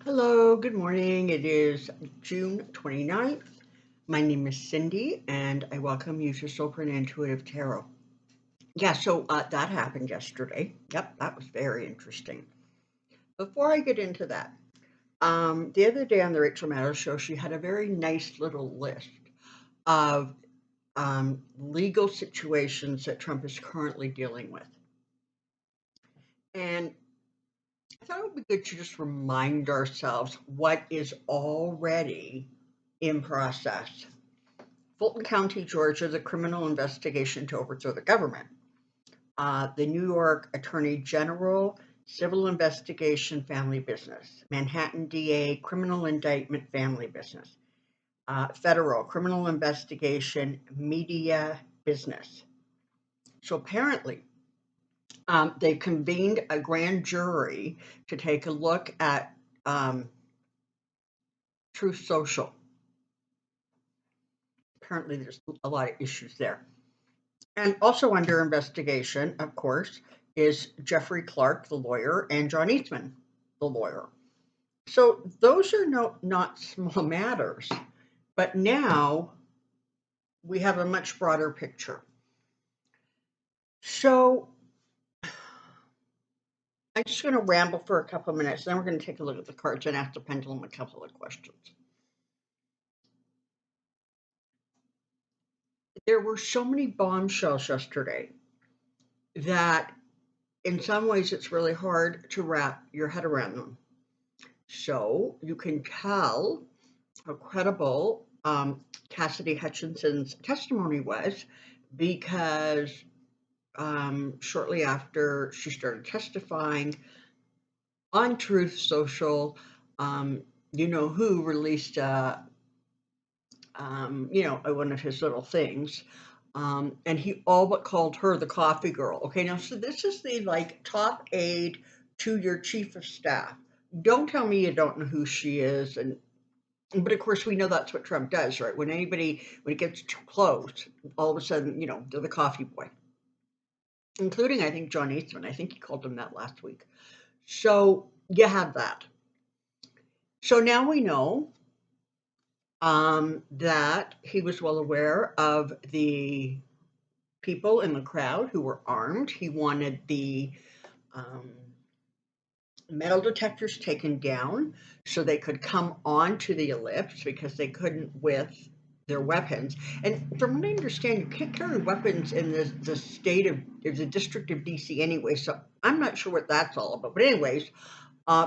Hello, good morning. It is June 29th. My name is Cindy, and I welcome you to Soulprint Intuitive Tarot. That happened yesterday. Yep, that was very interesting. Before I get into that, the other day on the Rachel Maddow show, she had a very nice little list of legal situations that Trump is currently dealing with. And I thought it would be good to just remind ourselves what is already in process. Fulton County, Georgia, the criminal investigation to overthrow the government. The New York Attorney General, civil investigation, family business. Manhattan DA, criminal indictment, family business. Federal criminal investigation, media business. So apparently, they convened a grand jury to take a look at Truth Social. Apparently, there's a lot of issues there. And also under investigation, of course, is Jeffrey Clark, the lawyer, and John Eastman, the lawyer. So those are not small matters. But now we have a much broader picture. So I'm just going to ramble for a couple of minutes, then we're going to take a look at the cards and ask the pendulum a couple of questions. There were so many bombshells yesterday that in some ways it's really hard to wrap your head around them. So you can tell how credible Cassidy Hutchinson's testimony was because shortly after she started testifying on Truth Social, who released one of his little things. And he all but called her the coffee girl. Okay, now, so this is the top aide to your chief of staff. Don't tell me you don't know who she is. But of course, we know that's what Trump does, right? When it gets too close, all of a sudden, they're the coffee boy, including, I think, John Eastman. I think he called him that last week. So you have that. So now we know that he was well aware of the people in the crowd who were armed. He wanted the metal detectors taken down so they could come onto the ellipse because they couldn't with their weapons. And from what I understand, you can't carry weapons in the state of the District of DC anyway. So I'm not sure what that's all about. But anyways,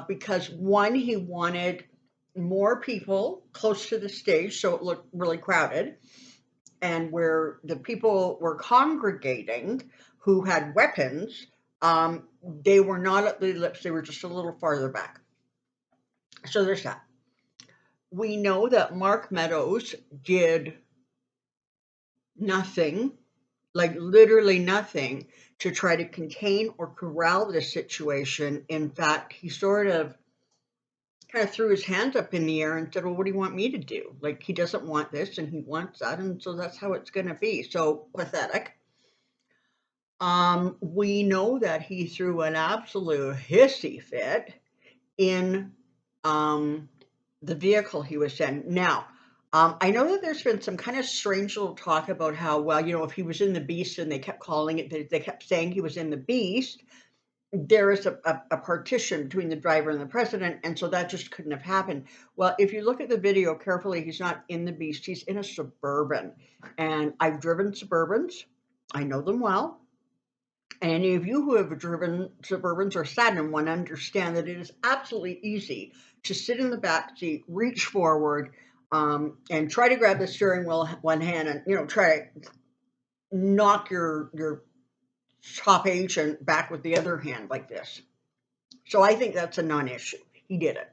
because one, he wanted more people close to the stage so it looked really crowded, and where the people were congregating who had weapons, they were not at the ellipse, they were just a little farther back. So there's that. We know that Mark Meadows did nothing, like literally nothing, to try to contain or corral this situation. In fact, he sort of kind of threw his hands up in the air and said, well, what do you want me to do? Like, he doesn't want this and he wants that, and so that's how it's going to be. So pathetic. We know that he threw an absolute hissy fit in the vehicle he was in. Now, I know that there's been some kind of strange little talk about how, well, if he was in the Beast and they kept calling it, they kept saying he was in the Beast, there is a partition between the driver and the president, and so that just couldn't have happened. Well, if you look at the video carefully, he's not in the Beast, he's in a Suburban. And I've driven Suburbans, I know them well. And any of you who have driven Suburbans or sat in one understand that it is absolutely easy to sit in the back seat, reach forward, and try to grab the steering wheel with one hand and try to knock your top agent back with the other hand like this. So I think that's a non-issue. He did it.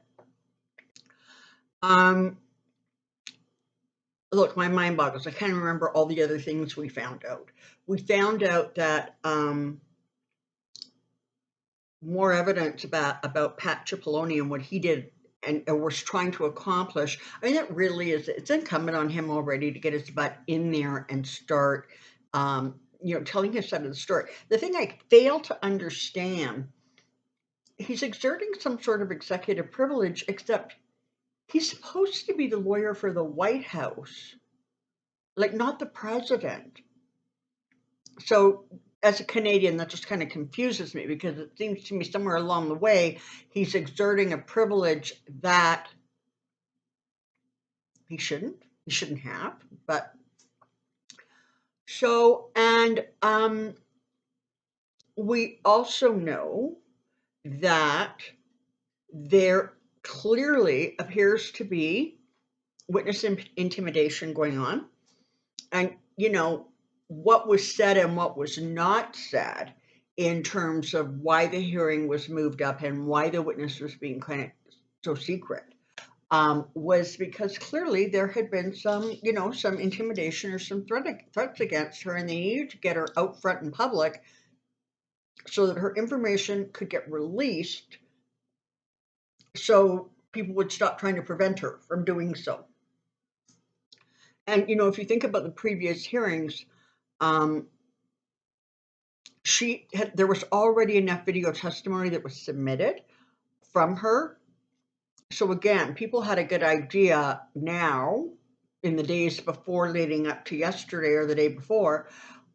Look, my mind boggles. I can't remember all the other things we found out. We found out that more evidence about Pat Cipollone and what he did and was trying to accomplish. I mean, it really is. It's incumbent on him already to get his butt in there and start, telling his side of the story. The thing I fail to understand he's exerting some sort of executive privilege, except he's supposed to be the lawyer for the White House, like not the president. So as a Canadian, that just kind of confuses me because it seems to me somewhere along the way he's exerting a privilege that he shouldn't have. But so, and we also know that there clearly appears to be witness intimidation going on. And, what was said and what was not said in terms of why the hearing was moved up and why the witness was being kind of so secret, was because clearly there had been some, some intimidation or some threats against her, and they needed to get her out front in public so that her information could get released so people would stop trying to prevent her from doing so. And, if you think about the previous hearings, um, there was already enough video testimony that was submitted from her. So again, people had a good idea now in the days before leading up to yesterday or the day before,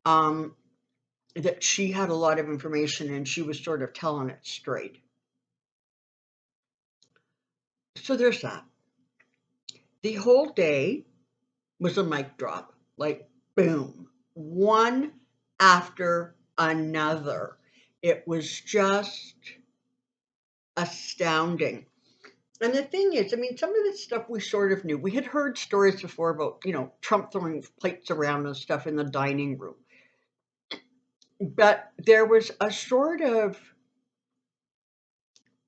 that she had a lot of information and she was sort of telling it straight. So there's that. The whole day was a mic drop, like boom, one after another. It was just astounding. And the thing is, I mean, some of this stuff we sort of knew. We had heard stories before about, Trump throwing plates around and stuff in the dining room. But there was a sort of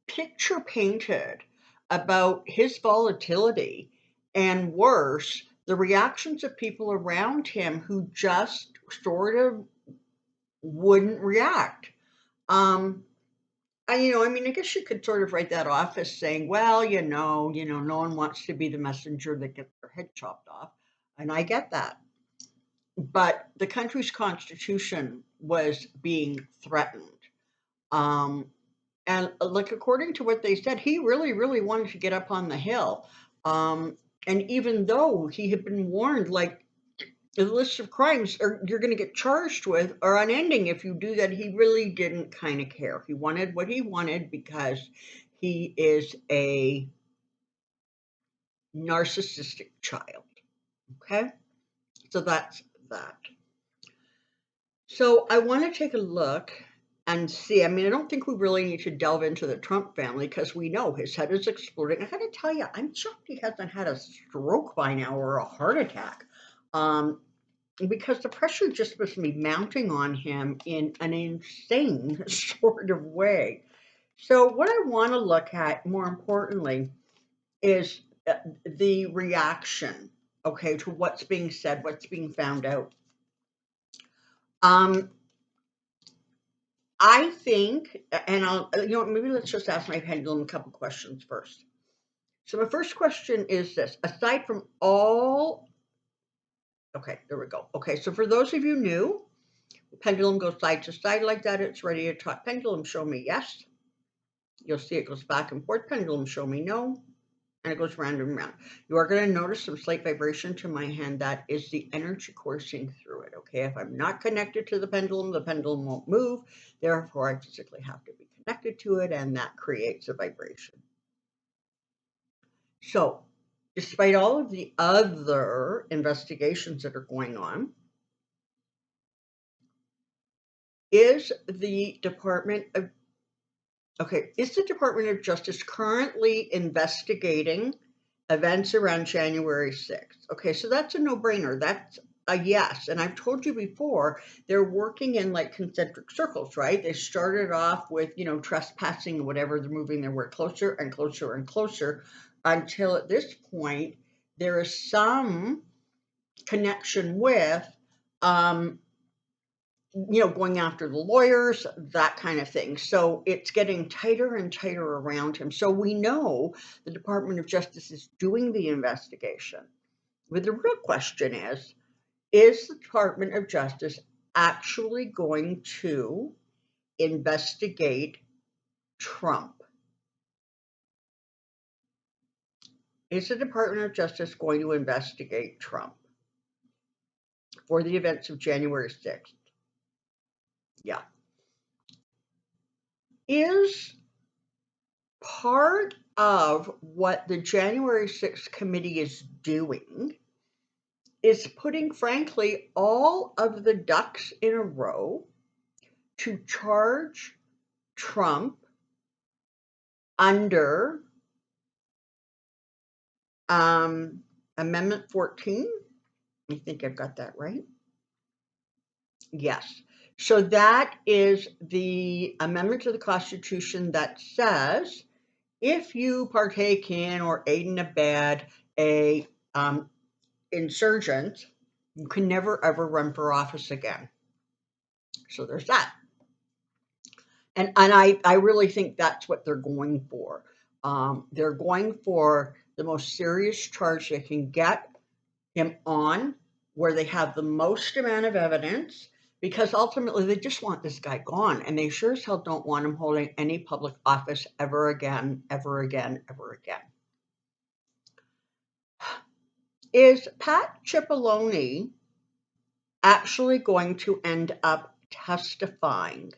picture painted about his volatility, and worse, the reactions of people around him who just sort of wouldn't react. I guess you could sort of write that off as saying, well, no one wants to be the messenger that gets their head chopped off. And I get that. But the country's constitution was being threatened. And like, according to what they said, he really, really wanted to get up on the Hill. And even though he had been warned, like, the list of crimes you're going to get charged with are unending if you do that, he really didn't kind of care. He wanted what he wanted because he is a narcissistic child. Okay? So that's that. So I want to take a look and see. I mean, I don't think we really need to delve into the Trump family because we know his head is exploding. I got to tell you, I'm shocked he hasn't had a stroke by now or a heart attack. Because the pressure just must be mounting on him in an insane sort of way. So what I want to look at, more importantly, is the reaction, okay, to what's being said, what's being found out. I think, and maybe let's just ask my pendulum a couple questions first. So my first question is this: aside from all, okay, there we go. Okay, so for those of you new, pendulum goes side to side like that. It's ready to talk. Pendulum, show me yes. You'll see it goes back and forth. Pendulum, show me no. And it goes round and round. You are going to notice some slight vibration to my hand. That is the energy coursing through it. Okay, if I'm not connected to the pendulum won't move. Therefore, I physically have to be connected to it, and that creates a vibration. So, despite all of the other investigations that are going on, is the Department of Justice currently investigating events around January 6th? Okay, so that's a no-brainer. That's a yes. And I've told you before, they're working in like concentric circles, right? They started off with, trespassing or whatever. They're moving their way closer and closer and closer until at this point, there is some connection with, going after the lawyers, that kind of thing. So it's getting tighter and tighter around him. So we know the Department of Justice is doing the investigation. But the real question is the Department of Justice actually going to investigate Trump. Is the Department of Justice going to investigate Trump for the events of January 6th? Yeah. Is part of what the January 6th committee is doing is putting, frankly, all of the ducks in a row to charge Trump under Amendment 14. I think I've got that right. Yes. So that is the amendment to the Constitution that says if you partake in or aid and abet a insurgent, you can never ever run for office again. So there's that. And I really think that's what they're going for. They're going for the most serious charge they can get him on, where they have the most amount of evidence, because ultimately they just want this guy gone, and they sure as hell don't want him holding any public office ever again, ever again, ever again. Is Pat Cipollone actually going to end up testifying?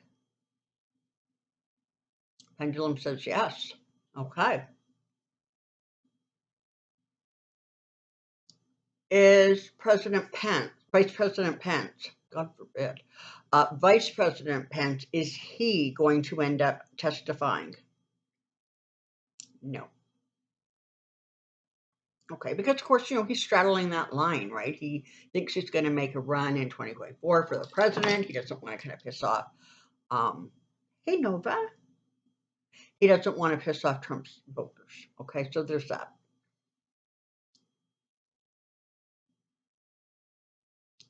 Pendulum says yes. Okay. Is President Pence, Vice President Pence, God forbid, Vice President Pence, is he going to end up testifying? No. Okay, because of course, he's straddling that line, right? He thinks he's going to make a run in 2024 for the president. He doesn't want to kind of piss off, hey, Nova. He doesn't want to piss off Trump's voters. Okay, so there's that.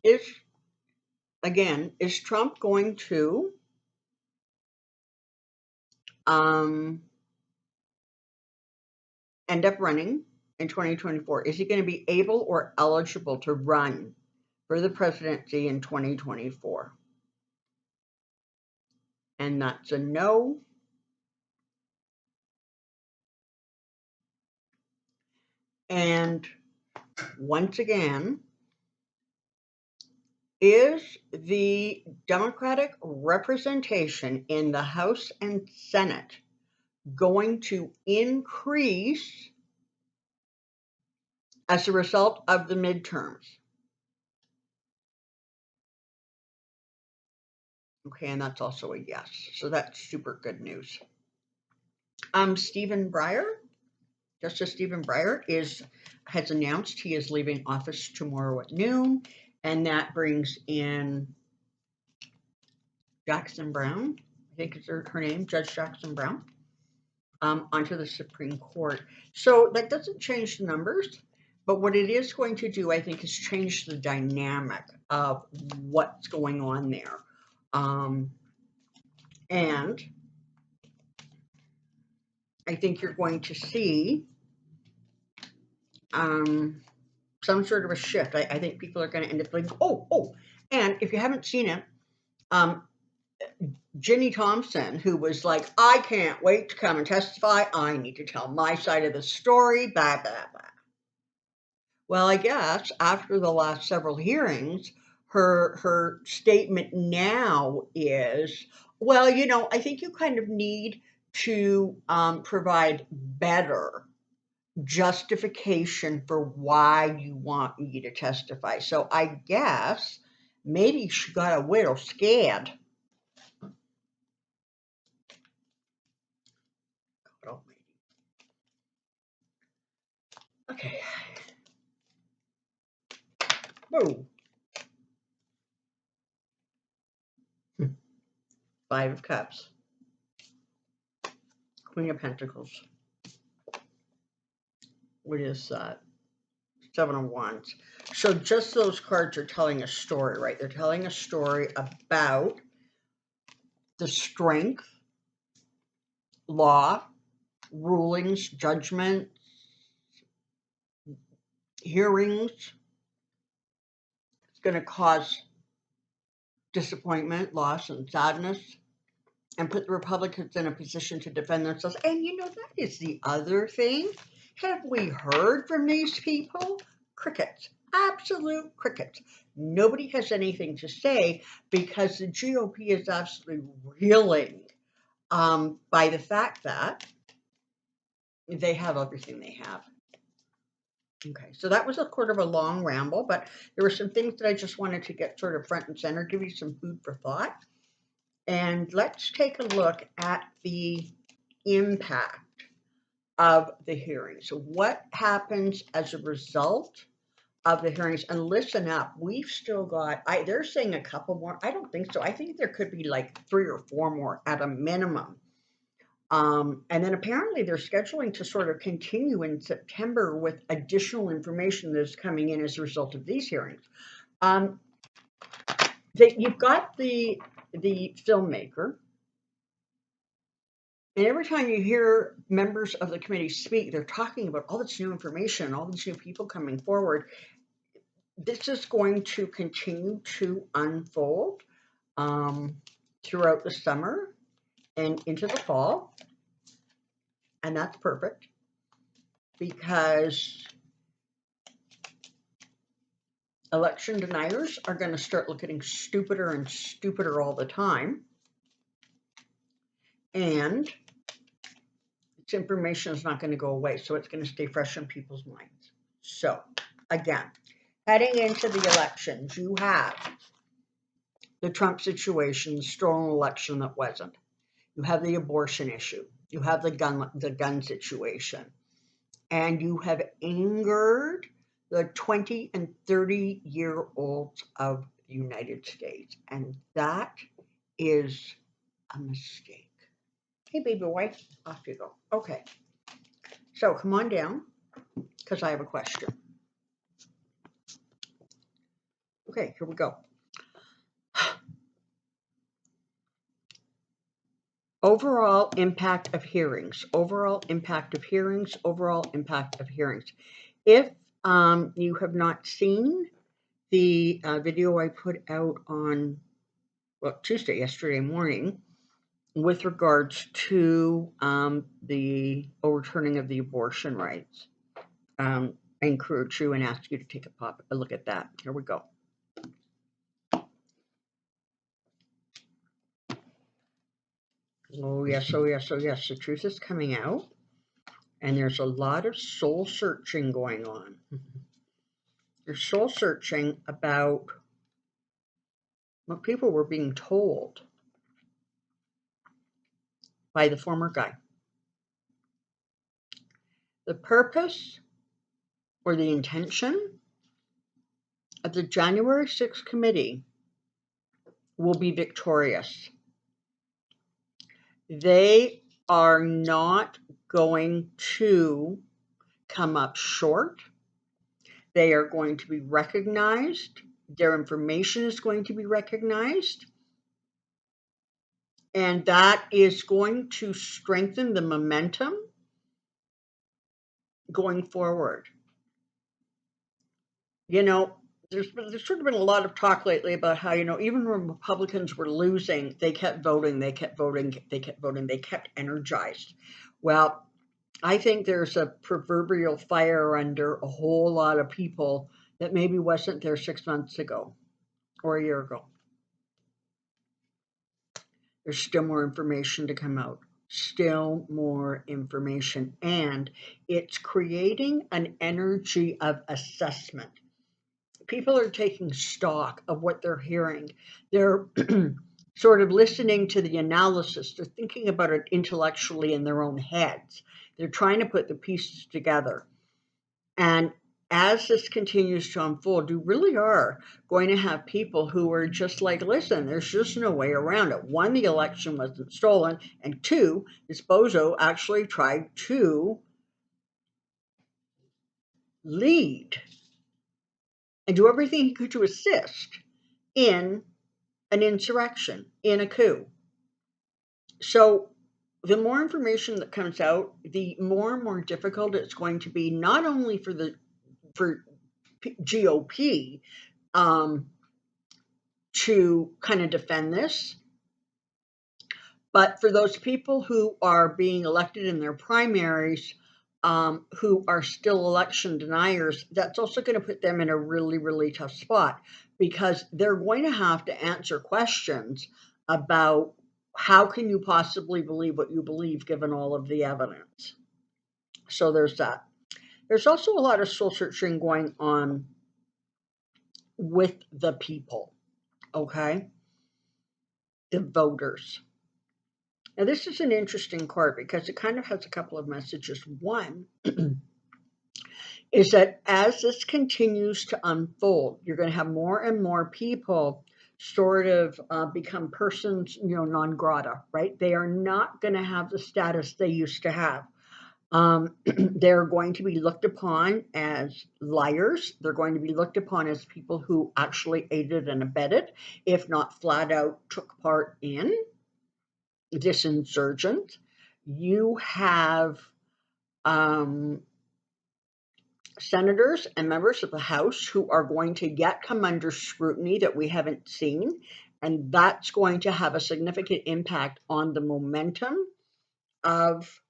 Is Trump going to end up running in 2024? Is he going to be able or eligible to run for the presidency in 2024? And that's a no. And once again, is the Democratic representation in the House and Senate going to increase as a result of the midterms? Okay, and that's also a yes. So that's super good news. Stephen Breyer, Justice Stephen Breyer has announced he is leaving office tomorrow at noon, and that brings in Jackson Brown, I think is her name, Judge Jackson Brown, onto the Supreme Court. So that doesn't change the numbers, but what it is going to do, I think, is change the dynamic of what's going on there. And I think you're going to see some sort of a shift. I think people are going to end up like, oh, and if you haven't seen it, Ginny Thompson, who was like, I can't wait to come and testify. I need to tell my side of the story, blah, blah, blah. Well, I guess after the last several hearings, her statement now is, well, I think you kind of need to provide better justification for why you want me to testify. So I guess maybe she got a little scared. Okay. Whoa. 5 of Cups. Queen of Pentacles. What is that? 7 of Wands. So just those cards are telling a story, right? They're telling a story about the strength, law, rulings, judgment, hearings. It's going to cause disappointment, loss, and sadness. and put the Republicans in a position to defend themselves. And that is the other thing. Have we heard from these people? Crickets. Absolute crickets. Nobody has anything to say because the GOP is absolutely reeling by the fact that they have everything they have. Okay, so that was a sort of a long ramble, but there were some things that I just wanted to get sort of front and center, give you some food for thought. And let's take a look at the impact of the hearings. So what happens as a result of the hearings? And listen up, we've still got, they're saying a couple more. I don't think so. I think there could be like 3 or 4 more at a minimum. And then apparently they're scheduling to sort of continue in September with additional information that's coming in as a result of these hearings. You've got the filmmaker, and every time you hear members of the committee speak, they're talking about all this new information, all these new people coming forward. This is going to continue to unfold throughout the summer and into the fall. And that's perfect because election deniers are going to start looking stupider and stupider all the time. And this information is not going to go away, so it's going to stay fresh in people's minds. So, again, heading into the elections, you have the Trump situation, the stolen election that wasn't. You have the abortion issue. You have the gun situation. And you have angered the 20 and 30-year-olds of the United States. And that is a mistake. Hey, baby wife, off you go. Okay. So come on down, because I have a question. Okay, here we go. Overall impact of hearings. Overall impact of hearings. Overall impact of hearings. If you have not seen the video I put out on Tuesday, yesterday morning, with regards to the overturning of the abortion rights, I encourage you and ask you to take a look at that. Here we go. Oh yes, oh yes, oh yes. The truth is coming out, and there's a lot of soul searching going on. There's soul searching about what people were being told by the former guy. The purpose or the intention of the January 6th committee will be victorious. They are not going to come up short. They are going to be recognized. Their information is going to be recognized. And that is going to strengthen the momentum going forward. There's sort of been a lot of talk lately about how, even when Republicans were losing, they kept voting, they kept voting, they kept voting, they kept energized. Well, I think there's a proverbial fire under a whole lot of people that maybe wasn't there 6 months ago or a year ago. There's still more information to come out. Still more information. And it's creating an energy of assessment. People are taking stock of what they're hearing. They're sort of listening to the analysis. They're thinking about it intellectually in their own heads. They're trying to put the pieces together. And as this continues to unfold, you really are going to have people who are just like, listen, there's just no way around it. 1, the election wasn't stolen. And 2, this bozo actually tried to lead and do everything he could to assist in an insurrection, in a coup. So the more information that comes out, the more and more difficult it's going to be, not only for GOP to kind of defend this, But for those people who are being elected in their primaries, who are still election deniers, that's also going to put them in a really, really tough spot, because they're going to have to answer questions about how can you possibly believe what you believe given all of the evidence. So there's that. There's also a lot of soul searching going on with the people, okay? The voters. Now, this is an interesting card because it kind of has a couple of messages. One is that as this continues to unfold, you're going to have more and more people sort of become persons, non grata, right? They are not going to have the status they used to have. They're going to be looked upon as liars. They're going to be looked upon as people who actually aided and abetted, if not flat out took part in this insurgent. You have senators and members of the House who are going to yet come under scrutiny that we haven't seen, and that's going to have a significant impact on the momentum of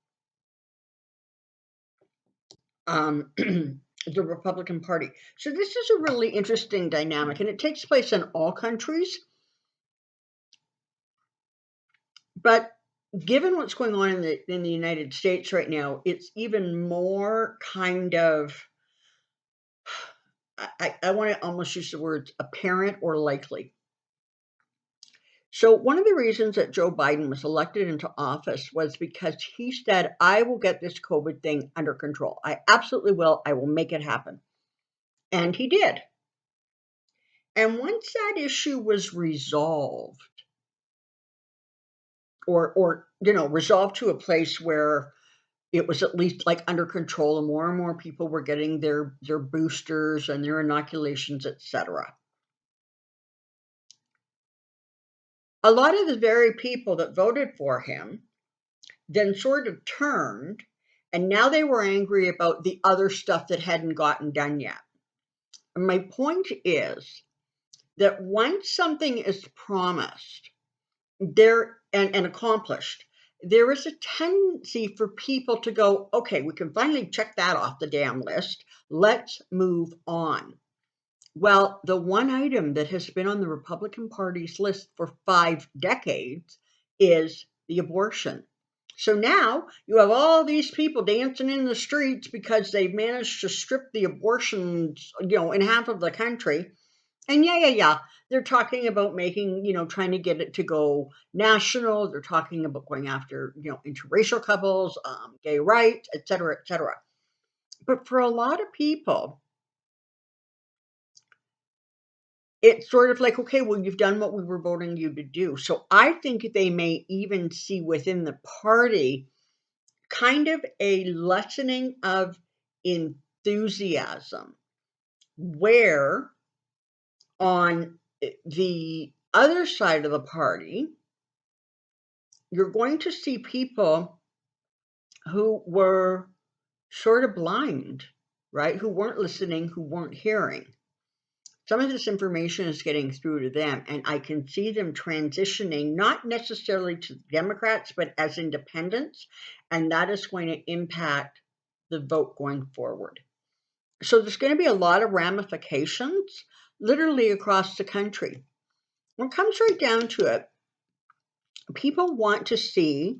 the Republican Party. So this is a really interesting dynamic, and it takes place in all countries. But given what's going on in the United States right now, it's even more kind of, I want to almost use the words apparent or likely. So one of the reasons that Joe Biden was elected into office was because he said, I will get this COVID thing under control. I absolutely will. I will make it happen. And he did. And once that issue was resolved, or resolved to a place where it was at least like under control, and more people were getting their boosters and their inoculations, etc. A lot of the very people that voted for him then sort of turned, and now they were angry about the other stuff that hadn't gotten done yet. And my point is that once something is promised there and accomplished, there is a tendency for people to go, okay, we can finally check that off the damn list. Let's move on. Well, the one item that has been on the Republican Party's list for 5 decades is the abortion. So now you have all these people dancing in the streets because they've managed to strip the abortions, in half of the country. And yeah. They're talking about making, trying to get it to go national. They're talking about going after, interracial couples, gay rights, et cetera, et cetera. But for a lot of people, it's sort of like, okay, well, you've done what we were voting you to do. So I think they may even see within the party kind of a lessening of enthusiasm, where on the other side of the party, you're going to see people who were sort of blind, right? Who weren't listening, who weren't hearing. Some of this information is getting through to them, and I can see them transitioning, not necessarily to Democrats, but as independents, and that is going to impact the vote going forward. So there's going to be a lot of ramifications literally across the country. When it comes right down to it, people want to see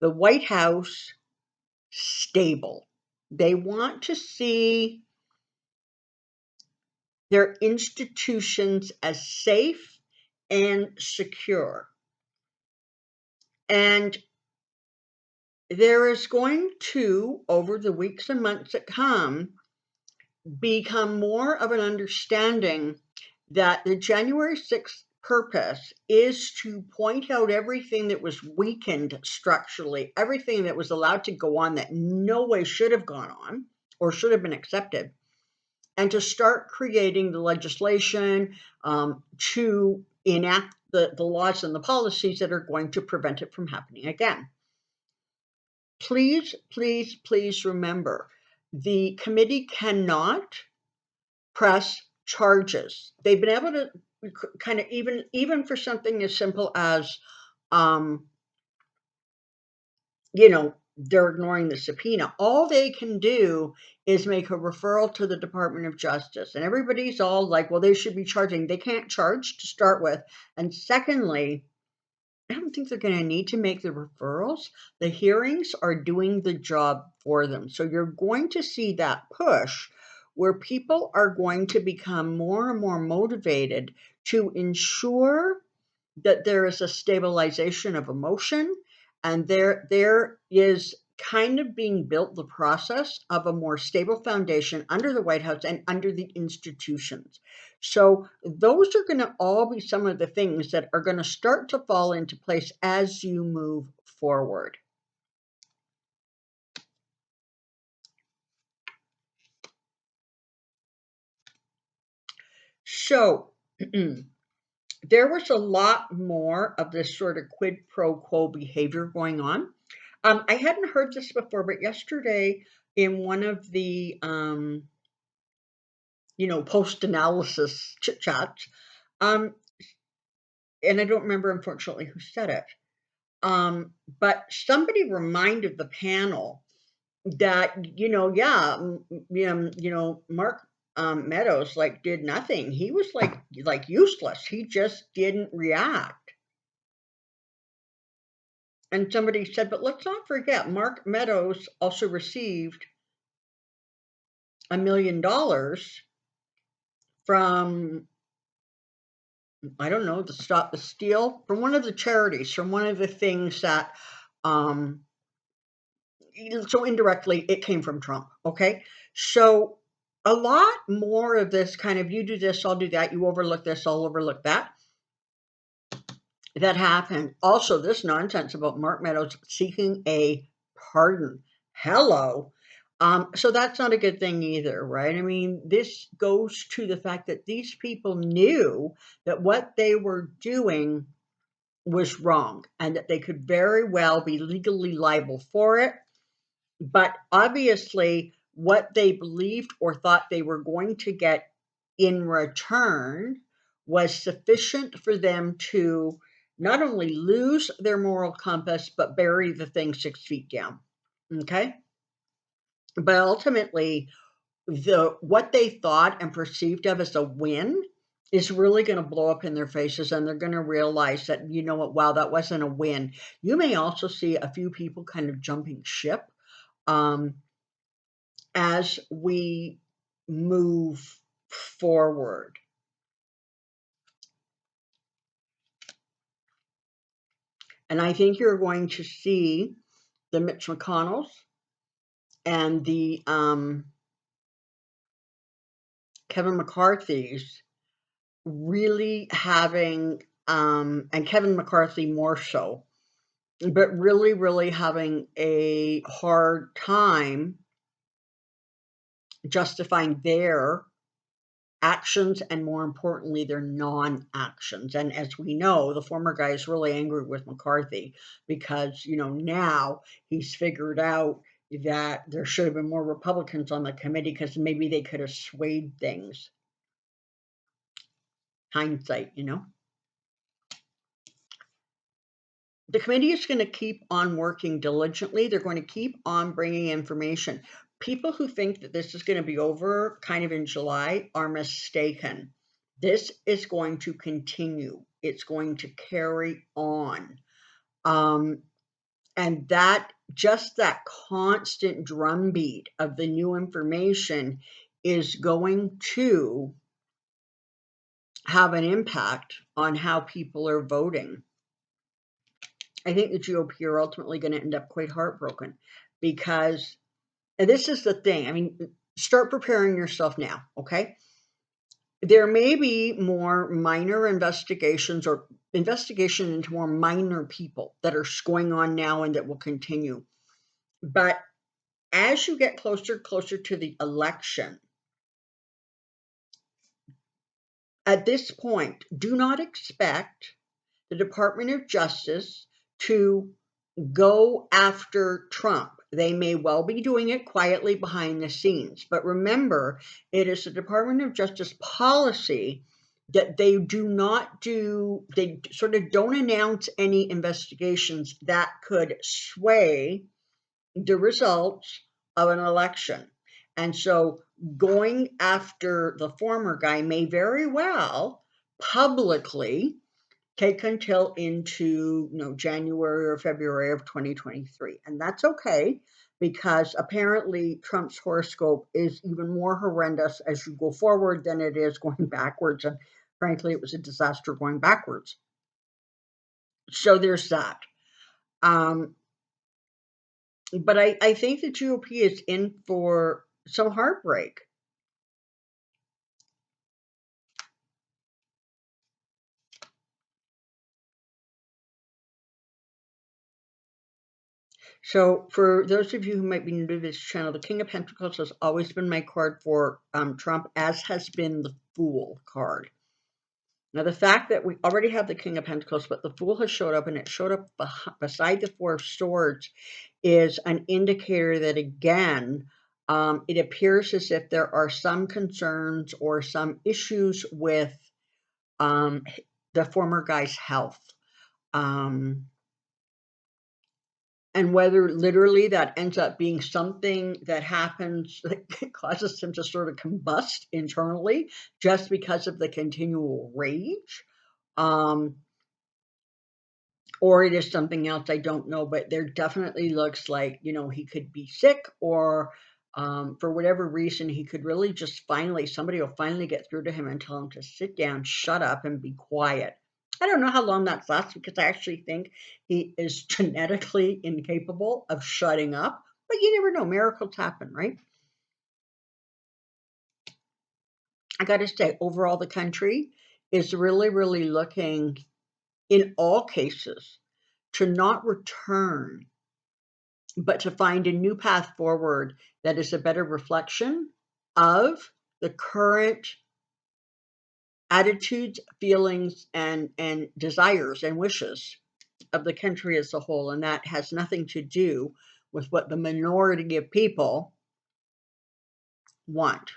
the White House stable. They want to see their institutions as safe and secure. And there is going to, over the weeks and months that come, become more of an understanding that the January 6th purpose is to point out everything that was weakened structurally, everything that was allowed to go on that no way should have gone on or should have been accepted, and to start creating the legislation to enact the laws and the policies that are going to prevent it from happening again. Please, please, please remember, the committee cannot press charges. They've been able to kind of, even for something as simple as they're ignoring the subpoena. All they can do is make a referral to the Department of Justice. And everybody's all like, well, they should be charging. They can't charge to start with. And secondly, I don't think they're going to need to make the referrals. The hearings are doing the job for them. So you're going to see that push where people are going to become more and more motivated to ensure that there is a stabilization of emotion, and there is kind of being built the process of a more stable foundation under the White House and under the institutions. So those are going to all be some of the things that are going to start to fall into place as you move forward. So there was a lot more of this sort of quid pro quo behavior going on. I hadn't heard this before, but yesterday in one of the post analysis chit chats, um, and I don't remember unfortunately who said it, but somebody reminded the panel that Mark Meadows like did nothing. He was like useless. He just didn't react. And somebody said, but let's not forget, Mark Meadows also received $1 million from, I don't know, the Stop the Steal, from one of the charities, from one of the things that, so indirectly it came from Trump. Okay. So a lot more of this kind of, you do this, I'll do that, you overlook this, I'll overlook that happened. Also, this nonsense about Mark Meadows seeking a pardon. Hello. So that's not a good thing either, right? I mean, this goes to the fact that these people knew that what they were doing was wrong and that they could very well be legally liable for it. But obviously, what they believed or thought they were going to get in return was sufficient for them to not only lose their moral compass, but bury the thing 6 feet down. Okay? But ultimately, what they thought and perceived of as a win is really going to blow up in their faces, and they're going to realize that, you know what, wow, that wasn't a win. You may also see a few people kind of jumping ship as we move forward. And I think you're going to see the Mitch McConnells and the Kevin McCarthy's really having, and Kevin McCarthy more so, but really, really having a hard time justifying their actions and, more importantly, their non-actions. And as we know, the former guy is really angry with McCarthy because, now he's figured out that there should have been more Republicans on the committee because maybe they could have swayed things. Hindsight. The committee is going to keep on working diligently. They're going to keep on bringing information. People who think that this is going to be over kind of in July are mistaken. This is going to continue. It's going to carry on. And that constant drumbeat of the new information is going to have an impact on how people are voting. I think the GOP are ultimately going to end up quite heartbroken because, and this is the thing, I mean, start preparing yourself now, okay? There may be more minor investigations or investigation into more minor people that are going on now and that will continue. But as you get closer to the election, at this point, do not expect the Department of Justice to go after Trump. They may well be doing it quietly behind the scenes. But remember, it is the Department of Justice policy that they do not do, they sort of don't announce any investigations that could sway the results of an election. And so going after the former guy may very well publicly take until into January or February of 2023. And that's okay, because apparently Trump's horoscope is even more horrendous as you go forward than it is going backwards. And frankly, it was a disaster going backwards. So there's that. Um, but I think the GOP is in for some heartbreak. So, for those of you who might be new to this channel, the King of Pentacles has always been my card for Trump, as has been the Fool card. Now, the fact that we already have the King of Pentacles, but the Fool has showed up, and it showed up beside the Four of Swords, is an indicator that, again, it appears as if there are some concerns or some issues with the former guy's health. And whether literally that ends up being something that happens that causes him to sort of combust internally just because of the continual rage, um, or it is something else, I don't know. But there definitely looks like, he could be sick, or for whatever reason, he could really just somebody will finally get through to him and tell him to sit down, shut up, and be quiet. I don't know how long that lasts, because I actually think he is genetically incapable of shutting up. But you never know. Miracles happen, right? I got to say, overall, the country is really, really looking, in all cases, to not return, but to find a new path forward that is a better reflection of the current attitudes, feelings, and desires and wishes of the country as a whole. And that has nothing to do with what the minority of people want.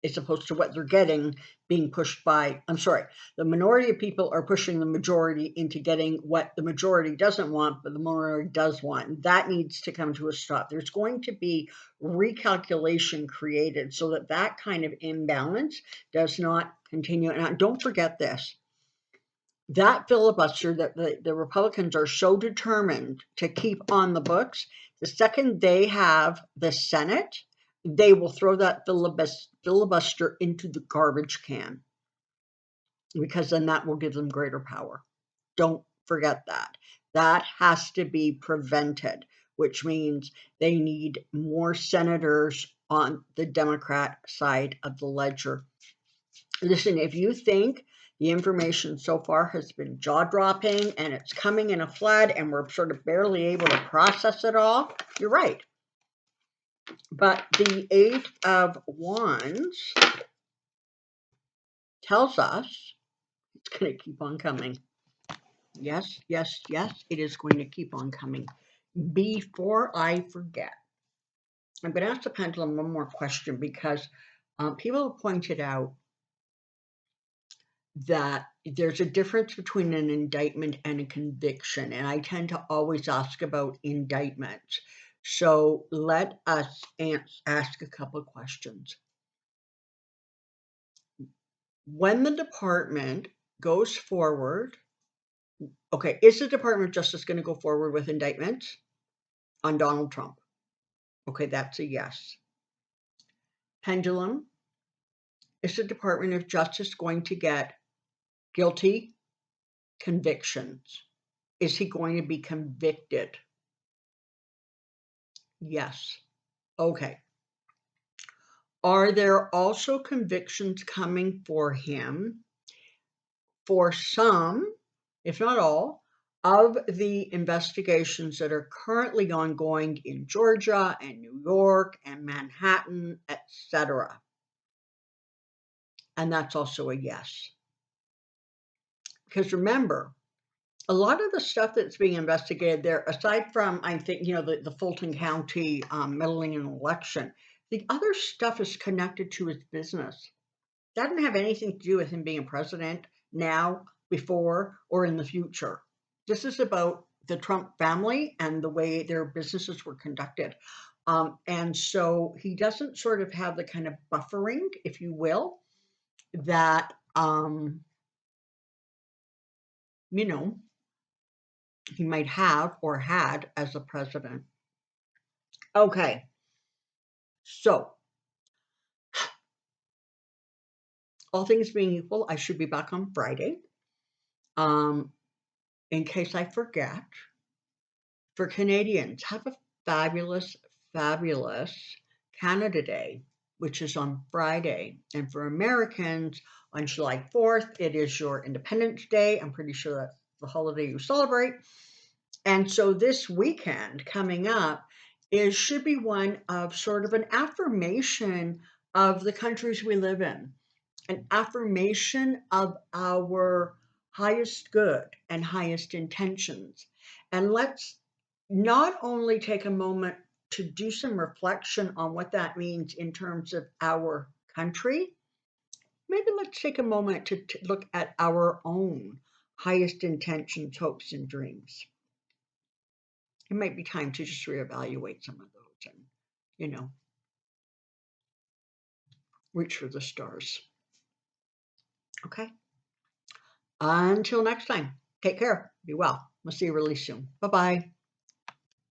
It's opposed to what they're getting being pushed by, the minority of people are pushing the majority into getting what the majority doesn't want, but the minority does want. And that needs to come to a stop. There's going to be recalculation created so that that kind of imbalance does not continue. And don't forget this. That filibuster that the Republicans are so determined to keep on the books, the second they have the Senate, they will throw that filibuster into the garbage can, because then that will give them greater power. Don't forget that. That has to be prevented, which means they need more senators on the Democrat side of the ledger. Listen, if you think the information so far has been jaw-dropping and it's coming in a flood and we're sort of barely able to process it all, you're right. But the Eight of Wands tells us it's going to keep on coming. Yes, yes, yes, it is going to keep on coming. Before I forget, I'm going to ask the pendulum one more question, because people have pointed out that there's a difference between an indictment and a conviction, and I tend to always ask about indictments. So let us ask a couple of questions. When the department goes forward, okay, is the Department of Justice going to go forward with indictments on Donald Trump? Okay, that's a yes. Pendulum, is the Department of Justice going to get guilty convictions? Is he going to be convicted? Yes. Okay. Are there also convictions coming for him for some, if not all, of the investigations that are currently ongoing in Georgia and New York and Manhattan, etc.? And that's also a yes. Because remember, a lot of the stuff that's being investigated there, aside from, I think, the Fulton County meddling in an election, the other stuff is connected to his business. Doesn't have anything to do with him being president now, before, or in the future. This is about the Trump family and the way their businesses were conducted. And so he doesn't sort of have the kind of buffering, if you will, that, you know, he might have or had as a president. Okay, so all things being equal, I should be back on Friday. Um, in case I forget, for Canadians, have a fabulous, fabulous Canada Day, which is on Friday. And for Americans, on July 4th, it is your Independence Day. I'm pretty sure that's the holiday you celebrate. And so this weekend coming up should be one of sort of an affirmation of the countries we live in, an affirmation of our highest good and highest intentions. And let's not only take a moment to do some reflection on what that means in terms of our country, maybe let's take a moment to look at our own highest intentions, hopes, and dreams. It might be time to just reevaluate some of those and, you know, reach for the stars. Okay. Until next time, take care. Be well. We'll see you really soon. Bye bye.